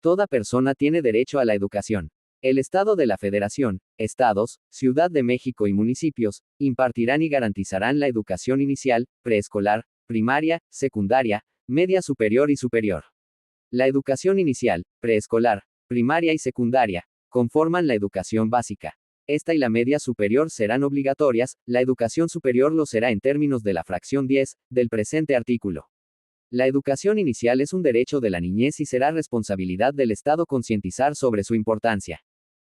Toda persona tiene derecho a la educación. El Estado de la Federación, estados, Ciudad de México y municipios, impartirán y garantizarán la educación inicial, preescolar, primaria, secundaria, media superior y superior. La educación inicial, preescolar, primaria y secundaria, conforman la educación básica. Esta y la media superior serán obligatorias, la educación superior lo será en términos de la fracción 10, del presente artículo. La educación inicial es un derecho de la niñez y será responsabilidad del Estado concientizar sobre su importancia.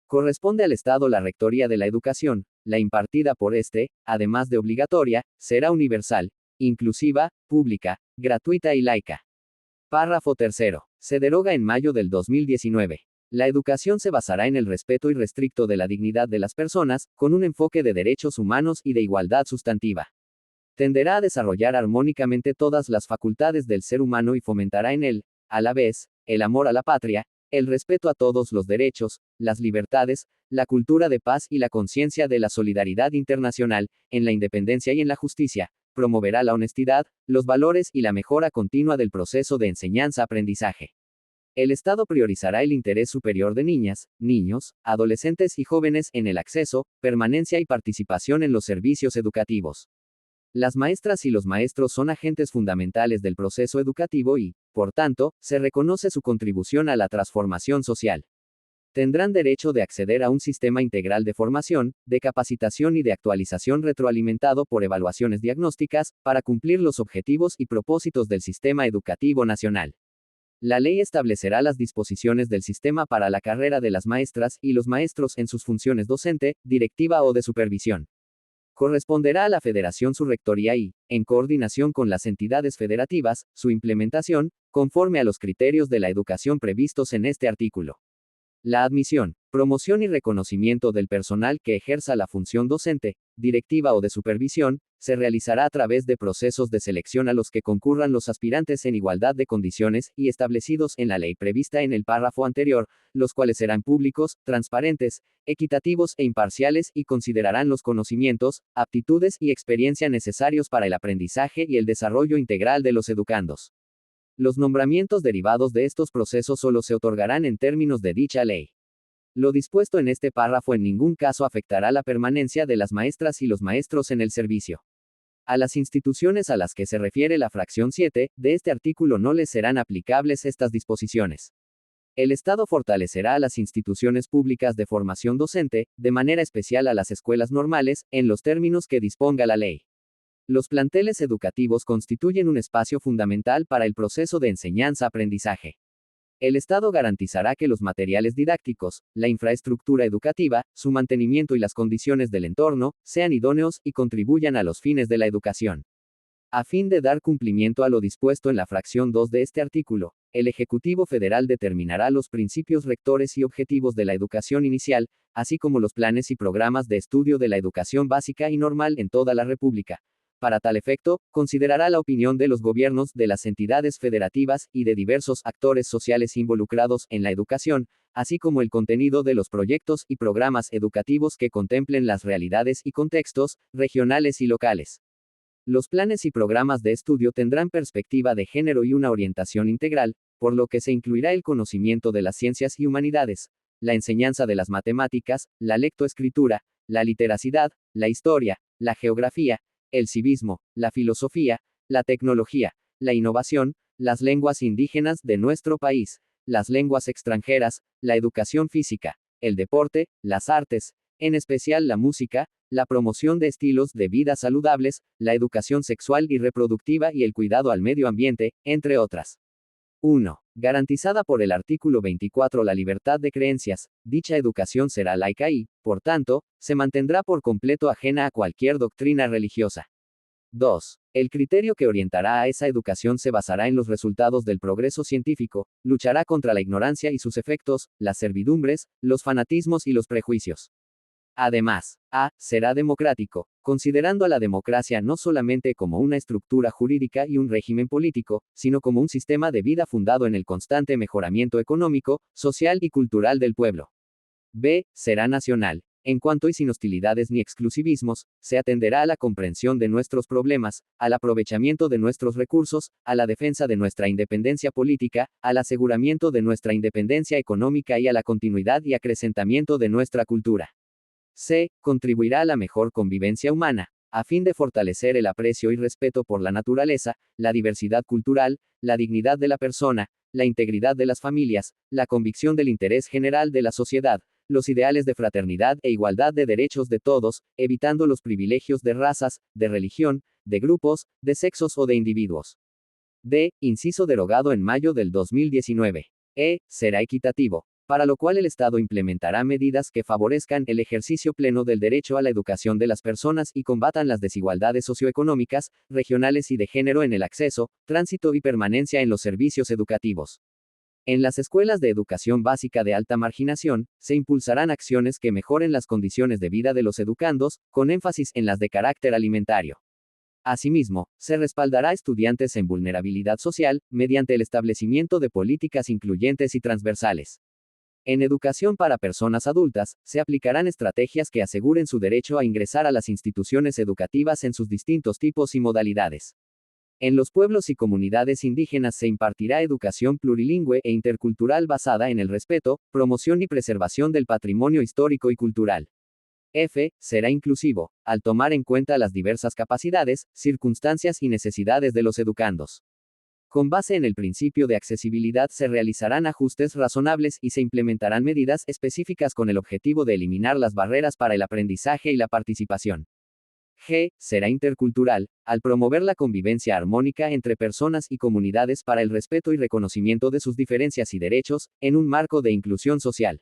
Corresponde al Estado la rectoría de la educación, la impartida por este, además de obligatoria, será universal, inclusiva, pública, gratuita y laica. Párrafo tercero. Se deroga en mayo del 2019. La educación se basará en el respeto irrestricto de la dignidad de las personas, con un enfoque de derechos humanos y de igualdad sustantiva. Tenderá a desarrollar armónicamente todas las facultades del ser humano y fomentará en él, a la vez, el amor a la patria, el respeto a todos los derechos, las libertades, la cultura de paz y la conciencia de la solidaridad internacional, en la independencia y en la justicia. Promoverá la honestidad, los valores y la mejora continua del proceso de enseñanza-aprendizaje. El Estado priorizará el interés superior de niñas, niños, adolescentes y jóvenes en el acceso, permanencia y participación en los servicios educativos. Las maestras y los maestros son agentes fundamentales del proceso educativo y, por tanto, se reconoce su contribución a la transformación social. Tendrán derecho de acceder a un sistema integral de formación, de capacitación y de actualización retroalimentado por evaluaciones diagnósticas, para cumplir los objetivos y propósitos del sistema educativo nacional. La ley establecerá las disposiciones del sistema para la carrera de las maestras y los maestros en sus funciones docente, directiva o de supervisión. Corresponderá a la Federación su rectoría y, en coordinación con las entidades federativas, su implementación, conforme a los criterios de la educación previstos en este artículo. La admisión, promoción y reconocimiento del personal que ejerza la función docente, directiva o de supervisión, se realizará a través de procesos de selección a los que concurran los aspirantes en igualdad de condiciones y establecidos en la ley prevista en el párrafo anterior, los cuales serán públicos, transparentes, equitativos e imparciales y considerarán los conocimientos, aptitudes y experiencia necesarios para el aprendizaje y el desarrollo integral de los educandos. Los nombramientos derivados de estos procesos solo se otorgarán en términos de dicha ley. Lo dispuesto en este párrafo en ningún caso afectará la permanencia de las maestras y los maestros en el servicio. A las instituciones a las que se refiere la fracción 7, de este artículo no les serán aplicables estas disposiciones. El Estado fortalecerá a las instituciones públicas de formación docente, de manera especial a las escuelas normales, en los términos que disponga la ley. Los planteles educativos constituyen un espacio fundamental para el proceso de enseñanza-aprendizaje. El Estado garantizará que los materiales didácticos, la infraestructura educativa, su mantenimiento y las condiciones del entorno, sean idóneos y contribuyan a los fines de la educación. A fin de dar cumplimiento a lo dispuesto en la fracción 2 de este artículo, el Ejecutivo Federal determinará los principios rectores y objetivos de la educación inicial, así como los planes y programas de estudio de la educación básica y normal en toda la República. Para tal efecto, considerará la opinión de los gobiernos, de las entidades federativas y de diversos actores sociales involucrados en la educación, así como el contenido de los proyectos y programas educativos que contemplen las realidades y contextos regionales y locales. Los planes y programas de estudio tendrán perspectiva de género y una orientación integral, por lo que se incluirá el conocimiento de las ciencias y humanidades, la enseñanza de las matemáticas, la lectoescritura, la literacidad, la historia, la geografía, el civismo, la filosofía, la tecnología, la innovación, las lenguas indígenas de nuestro país, las lenguas extranjeras, la educación física, el deporte, las artes, en especial la música, la promoción de estilos de vida saludables, la educación sexual y reproductiva y el cuidado al medio ambiente, entre otras. 1. Garantizada por el artículo 24 la libertad de creencias, dicha educación será laica y, por tanto, se mantendrá por completo ajena a cualquier doctrina religiosa. 2. El criterio que orientará a esa educación se basará en los resultados del progreso científico, luchará contra la ignorancia y sus efectos, las servidumbres, los fanatismos y los prejuicios. Además, será democrático, considerando a la democracia no solamente como una estructura jurídica y un régimen político, sino como un sistema de vida fundado en el constante mejoramiento económico, social y cultural del pueblo. B. Será nacional. En cuanto y sin hostilidades ni exclusivismos, se atenderá a la comprensión de nuestros problemas, al aprovechamiento de nuestros recursos, a la defensa de nuestra independencia política, al aseguramiento de nuestra independencia económica y a la continuidad y acrecentamiento de nuestra cultura. C. Contribuirá a la mejor convivencia humana, a fin de fortalecer el aprecio y respeto por la naturaleza, la diversidad cultural, la dignidad de la persona, la integridad de las familias, la convicción del interés general de la sociedad, los ideales de fraternidad e igualdad de derechos de todos, evitando los privilegios de razas, de religión, de grupos, de sexos o de individuos. D. Inciso derogado en mayo del 2019. E. Será equitativo, para lo cual el Estado implementará medidas que favorezcan el ejercicio pleno del derecho a la educación de las personas y combatan las desigualdades socioeconómicas, regionales y de género en el acceso, tránsito y permanencia en los servicios educativos. En las escuelas de educación básica de alta marginación, se impulsarán acciones que mejoren las condiciones de vida de los educandos, con énfasis en las de carácter alimentario. Asimismo, se respaldará a estudiantes en vulnerabilidad social, mediante el establecimiento de políticas incluyentes y transversales. En educación para personas adultas, se aplicarán estrategias que aseguren su derecho a ingresar a las instituciones educativas en sus distintos tipos y modalidades. En los pueblos y comunidades indígenas se impartirá educación plurilingüe e intercultural basada en el respeto, promoción y preservación del patrimonio histórico y cultural. F. Será inclusivo, al tomar en cuenta las diversas capacidades, circunstancias y necesidades de los educandos. Con base en el principio de accesibilidad se realizarán ajustes razonables y se implementarán medidas específicas con el objetivo de eliminar las barreras para el aprendizaje y la participación. G. Será intercultural, al promover la convivencia armónica entre personas y comunidades para el respeto y reconocimiento de sus diferencias y derechos, en un marco de inclusión social.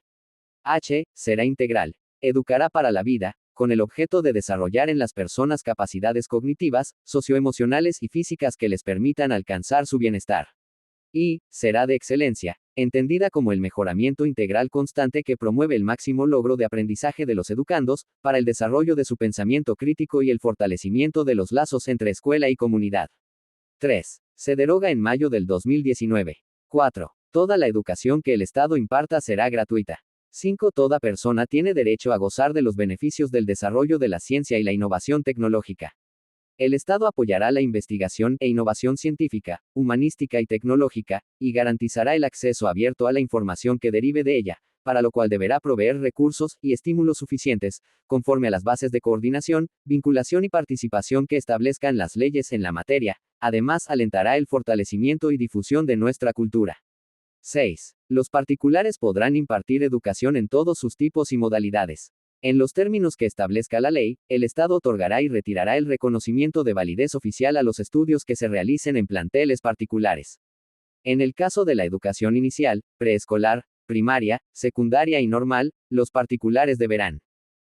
H. Será integral. Educará para la vida, con el objeto de desarrollar en las personas capacidades cognitivas, socioemocionales y físicas que les permitan alcanzar su bienestar. Y, será de excelencia, entendida como el mejoramiento integral constante que promueve el máximo logro de aprendizaje de los educandos, para el desarrollo de su pensamiento crítico y el fortalecimiento de los lazos entre escuela y comunidad. 3. Se deroga en mayo del 2019. 4. Toda la educación que el Estado imparta será gratuita. 5. Toda persona tiene derecho a gozar de los beneficios del desarrollo de la ciencia y la innovación tecnológica. El Estado apoyará la investigación e innovación científica, humanística y tecnológica, y garantizará el acceso abierto a la información que derive de ella, para lo cual deberá proveer recursos y estímulos suficientes, conforme a las bases de coordinación, vinculación y participación que establezcan las leyes en la materia. Además, alentará el fortalecimiento y difusión de nuestra cultura. 6. Los particulares podrán impartir educación en todos sus tipos y modalidades. En los términos que establezca la ley, el Estado otorgará y retirará el reconocimiento de validez oficial a los estudios que se realicen en planteles particulares. En el caso de la educación inicial, preescolar, primaria, secundaria y normal, los particulares deberán: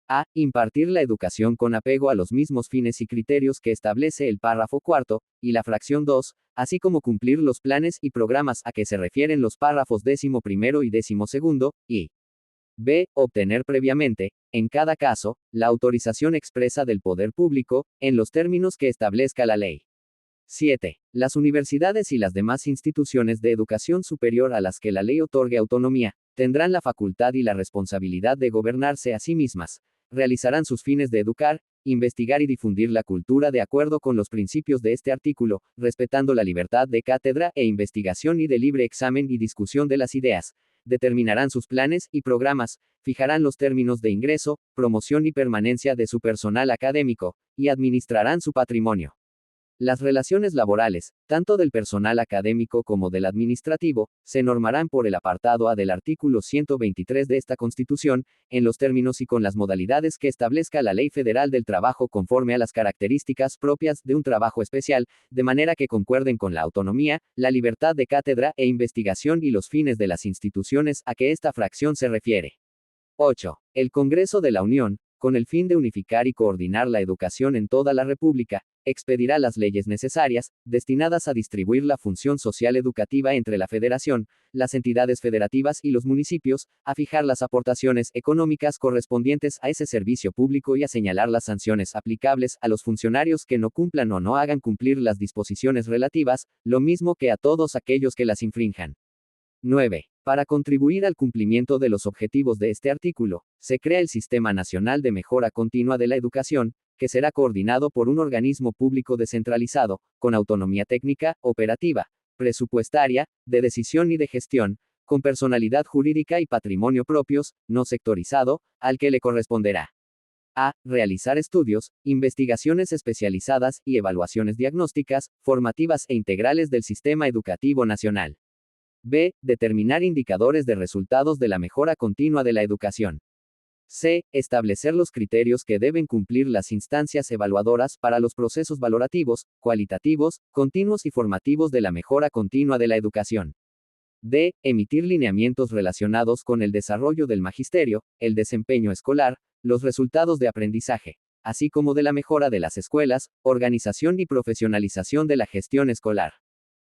a. Impartir la educación con apego a los mismos fines y criterios que establece el párrafo cuarto, y la fracción 2, así como cumplir los planes y programas a que se refieren los párrafos 11º y 12º, y b. Obtener previamente, en cada caso, la autorización expresa del poder público, en los términos que establezca la ley. 7. Las universidades y las demás instituciones de educación superior a las que la ley otorgue autonomía, tendrán la facultad y la responsabilidad de gobernarse a sí mismas, realizarán sus fines de educar, investigar y difundir la cultura de acuerdo con los principios de este artículo, respetando la libertad de cátedra e investigación y de libre examen y discusión de las ideas. Determinarán sus planes y programas, fijarán los términos de ingreso, promoción y permanencia de su personal académico, y administrarán su patrimonio. Las relaciones laborales, tanto del personal académico como del administrativo, se normarán por el apartado A del artículo 123 de esta Constitución, en los términos y con las modalidades que establezca la Ley Federal del Trabajo conforme a las características propias de un trabajo especial, de manera que concuerden con la autonomía, la libertad de cátedra e investigación y los fines de las instituciones a que esta fracción se refiere. 8. El Congreso de la Unión, con el fin de unificar y coordinar la educación en toda la República, expedirá las leyes necesarias, destinadas a distribuir la función social educativa entre la Federación, las entidades federativas y los municipios, a fijar las aportaciones económicas correspondientes a ese servicio público y a señalar las sanciones aplicables a los funcionarios que no cumplan o no hagan cumplir las disposiciones relativas, lo mismo que a todos aquellos que las infrinjan. 9. Para contribuir al cumplimiento de los objetivos de este artículo, se crea el Sistema Nacional de Mejora Continua de la Educación, que será coordinado por un organismo público descentralizado, con autonomía técnica, operativa, presupuestaria, de decisión y de gestión, con personalidad jurídica y patrimonio propios, no sectorizado, al que le corresponderá a. Realizar estudios, investigaciones especializadas y evaluaciones diagnósticas, formativas e integrales del sistema educativo nacional. B. Determinar indicadores de resultados de la mejora continua de la educación. C. Establecer los criterios que deben cumplir las instancias evaluadoras para los procesos valorativos, cualitativos, continuos y formativos de la mejora continua de la educación. D. Emitir lineamientos relacionados con el desarrollo del magisterio, el desempeño escolar, los resultados de aprendizaje, así como de la mejora de las escuelas, organización y profesionalización de la gestión escolar.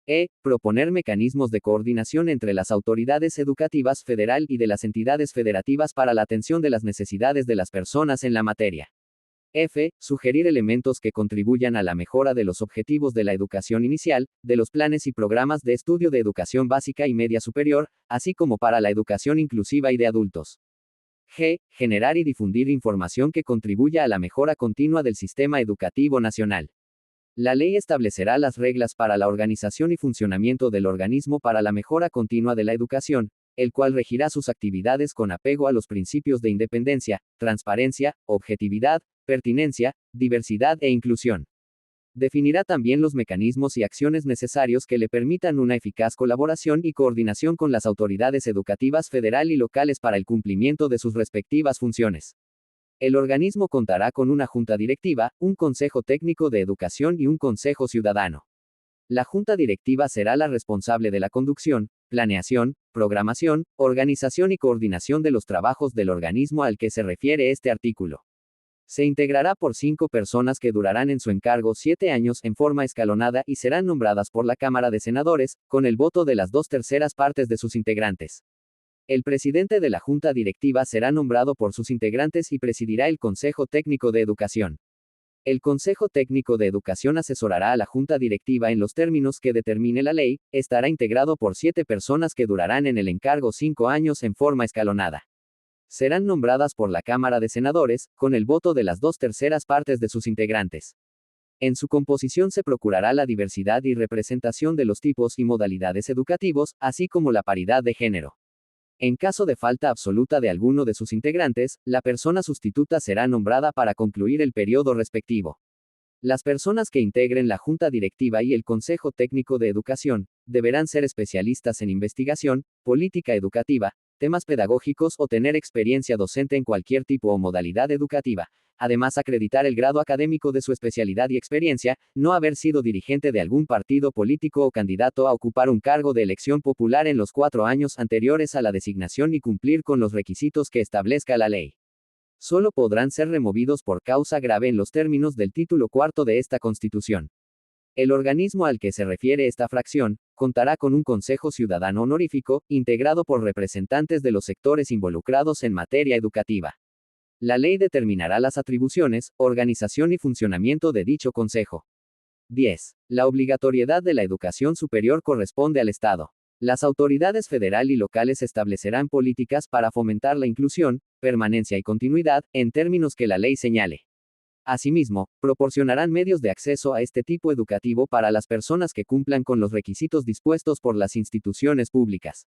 E. Proponer mecanismos de coordinación entre las autoridades educativas federal y de las entidades federativas para la atención de las necesidades de las personas en la materia. F. Sugerir elementos que contribuyan a la mejora de los objetivos de la educación inicial, de los planes y programas de estudio de educación básica y media superior, así como para la educación inclusiva y de adultos. G. Generar y difundir información que contribuya a la mejora continua del sistema educativo nacional. La ley establecerá las reglas para la organización y funcionamiento del organismo para la mejora continua de la educación, el cual regirá sus actividades con apego a los principios de independencia, transparencia, objetividad, pertinencia, diversidad e inclusión. Definirá también los mecanismos y acciones necesarios que le permitan una eficaz colaboración y coordinación con las autoridades educativas federal y locales para el cumplimiento de sus respectivas funciones. El organismo contará con una junta directiva, un consejo técnico de educación y un consejo ciudadano. La junta directiva será la responsable de la conducción, planeación, programación, organización y coordinación de los trabajos del organismo al que se refiere este artículo. Se integrará por 5 personas que durarán en su encargo 7 años en forma escalonada y serán nombradas por la Cámara de Senadores, con el voto de las 2/3 partes de sus integrantes. El presidente de la Junta Directiva será nombrado por sus integrantes y presidirá el Consejo Técnico de Educación. El Consejo Técnico de Educación asesorará a la Junta Directiva en los términos que determine la ley, estará integrado por 7 personas que durarán en el encargo 5 años en forma escalonada. Serán nombradas por la Cámara de Senadores, con el voto de las 2/3 partes de sus integrantes. En su composición se procurará la diversidad y representación de los tipos y modalidades educativos, así como la paridad de género. En caso de falta absoluta de alguno de sus integrantes, la persona sustituta será nombrada para concluir el periodo respectivo. Las personas que integren la Junta Directiva y el Consejo Técnico de Educación, deberán ser especialistas en investigación, política educativa, temas pedagógicos o tener experiencia docente en cualquier tipo o modalidad educativa, además acreditar el grado académico de su especialidad y experiencia, no haber sido dirigente de algún partido político o candidato a ocupar un cargo de elección popular en los 4 años anteriores a la designación y cumplir con los requisitos que establezca la ley. Solo podrán ser removidos por causa grave en los términos del título 4 de esta Constitución. El organismo al que se refiere esta fracción, contará con un Consejo Ciudadano Honorífico, integrado por representantes de los sectores involucrados en materia educativa. La ley determinará las atribuciones, organización y funcionamiento de dicho Consejo. 10. La obligatoriedad de la educación superior corresponde al Estado. Las autoridades federal y locales establecerán políticas para fomentar la inclusión, permanencia y continuidad, en términos que la ley señale. Asimismo, proporcionarán medios de acceso a este tipo educativo para las personas que cumplan con los requisitos dispuestos por las instituciones públicas.